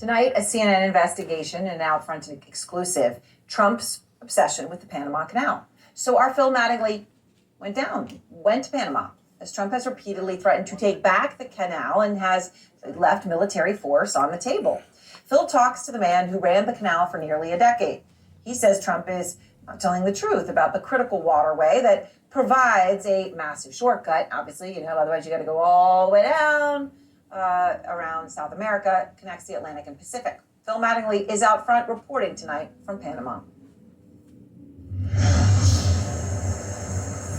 Tonight, a CNN investigation, an Outfront exclusive, Trump's obsession with the Panama Canal. So our Phil Mattingly went to Panama, as Trump has repeatedly threatened to take back the canal and has left military force on the table. Phil talks to the man who ran the canal for nearly a decade. He says Trump is not telling the truth about the critical waterway that provides a massive shortcut. Obviously, otherwise you got to go all the way down around South America, connects the Atlantic and Pacific. Phil Mattingly is out front reporting tonight from Panama.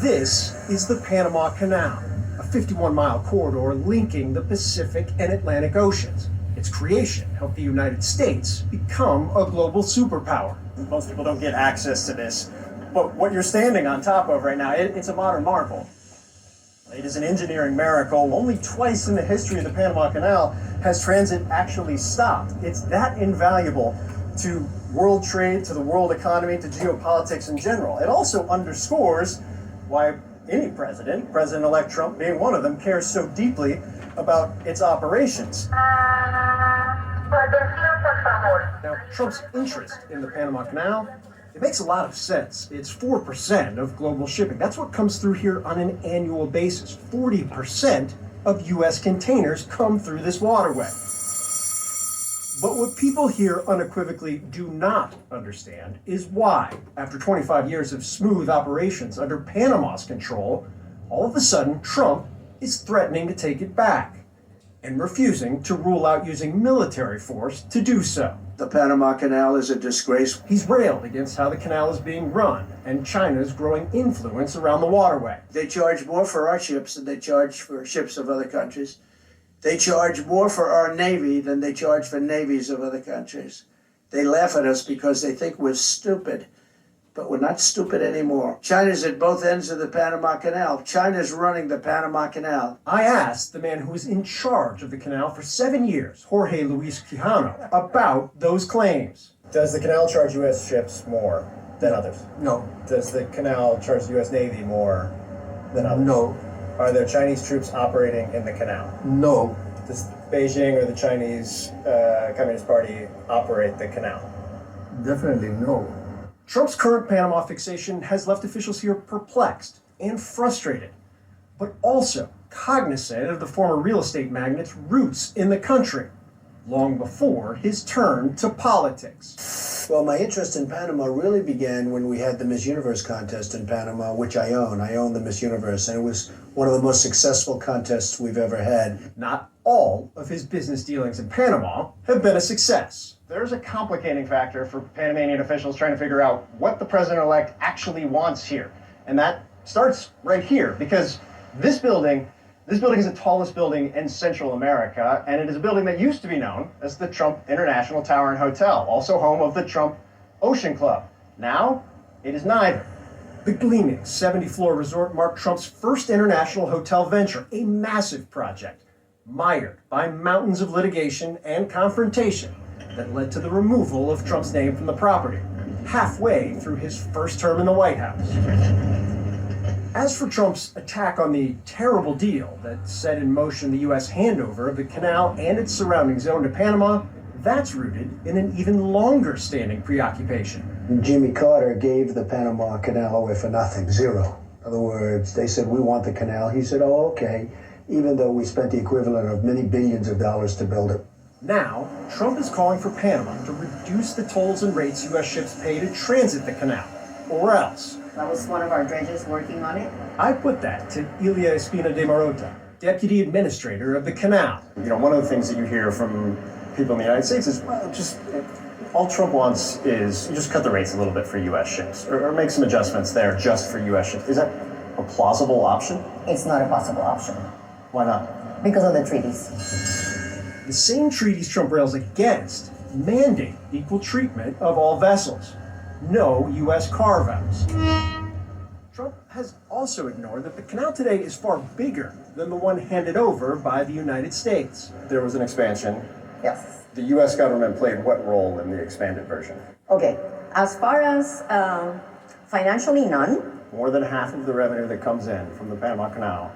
This is the Panama Canal, a 51-mile corridor linking the Pacific and Atlantic Oceans. Its creation helped the United States become a global superpower. Most people don't get access to this, but what you're standing on top of right now, it's a modern marvel. It is an engineering miracle. Only twice in the history of the Panama Canal has transit actually stopped. It's that invaluable to world trade, to the world economy, to geopolitics in general. It also underscores why any President-elect Trump being one of them, cares so deeply about its operations. Now, Trump's interest in the Panama Canal, it makes a lot of sense. It's 4% of global shipping. That's what comes through here on an annual basis. 40% of U.S. containers come through this waterway. But what people here unequivocally do not understand is why, after 25 years of smooth operations under Panama's control, all of a sudden Trump is threatening to take it back and refusing to rule out using military force to do so. The Panama Canal is a disgrace. He's railed against how the canal is being run and China's growing influence around the waterway. They charge more for our ships than they charge for ships of other countries. They charge more for our Navy than they charge for navies of other countries. They laugh at us because they think we're stupid, but we're not stupid anymore. China's at both ends of the Panama Canal. China's running the Panama Canal. I asked the man who was in charge of the canal for 7 years, Jorge Luis Quijano, about those claims. Does the canal charge U.S. ships more than others? No. Does the canal charge the U.S. Navy more than others? No. Are there Chinese troops operating in the canal? No. Does Beijing or the Chinese Communist Party operate the canal? Definitely no. Trump's current Panama fixation has left officials here perplexed and frustrated, but also cognizant of the former real estate magnate's roots in the country, long before his turn to politics. Well, my interest in Panama really began when we had the Miss Universe contest in Panama, which I own. I own the Miss Universe, and it was one of the most successful contests we've ever had. Not all of his business dealings in Panama have been a success. There's a complicating factor for Panamanian officials trying to figure out what the president-elect actually wants here. And that starts right here, because this building is the tallest building in Central America, and it is a building that used to be known as the Trump International Tower and Hotel, also home of the Trump Ocean Club. Now, it is neither. The gleaming 70-floor resort marked Trump's first international hotel venture, a massive project, mired by mountains of litigation and confrontation that led to the removal of Trump's name from the property, halfway through his first term in the White House. As for Trump's attack on the terrible deal that set in motion the U.S. handover of the canal and its surrounding zone to Panama, that's rooted in an even longer-standing preoccupation. Jimmy Carter gave the Panama Canal away for nothing, zero. In other words, they said, we want the canal. He said, oh, okay, even though we spent the equivalent of many billions of dollars to build it. Now, Trump is calling for Panama to reduce the tolls and rates U.S. ships pay to transit the canal, or else. That was one of our dredges working on it. I put that to Ilia Espina de Marota, Deputy Administrator of the canal. One of the things that you hear from people in the United States is, well, just all Trump wants is you just cut the rates a little bit for U.S. ships, or make some adjustments there just for U.S. ships. Is that a plausible option? It's not a possible option. Why not? Because of the treaties. The same treaties Trump rails against mandate equal treatment of all vessels. No U.S. carve-outs. Trump has also ignored that the canal today is far bigger than the one handed over by the United States. There was an expansion. Yes. The U.S. government played what role in the expanded version? Okay. As far as financially, none. More than half of the revenue that comes in from the Panama Canal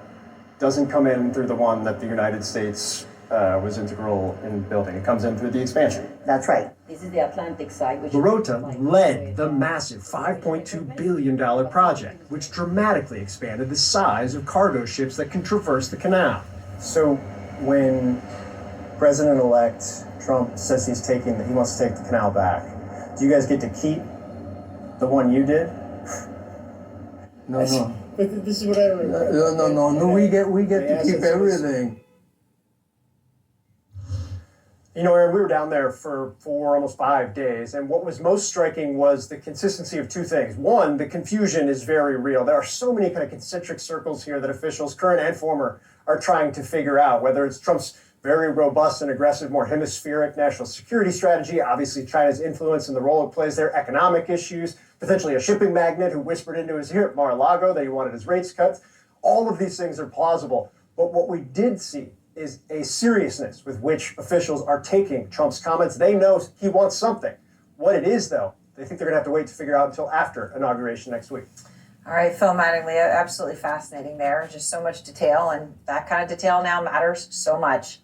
doesn't come in through the one that the United States was integral in building. It comes in through the expansion. That's right. This is the Atlantic side, which Larota led the massive $5.2 billion project, which dramatically expanded the size of cargo ships that can traverse the canal. So when President-elect Trump says he wants to take the canal back, do you guys get to keep the one you did? No. But this is what I remember. No. We get to keep everything. You know, Aaron, we were down there for almost 5 days, and what was most striking was the consistency of two things. One, the confusion is very real. There are so many kind of concentric circles here that officials, current and former, are trying to figure out, whether it's Trump's very robust and aggressive, more hemispheric national security strategy, obviously China's influence and the role it plays there, economic issues, potentially a shipping magnate who whispered into his ear at Mar-a-Lago that he wanted his rates cut. All of these things are plausible, but what we did see is a seriousness with which officials are taking Trump's comments. They know he wants something. What it is, though, they think they're going to have to wait to figure out until after inauguration next week. All right, Phil Mattingly, absolutely fascinating there. Just so much detail, and that kind of detail now matters so much.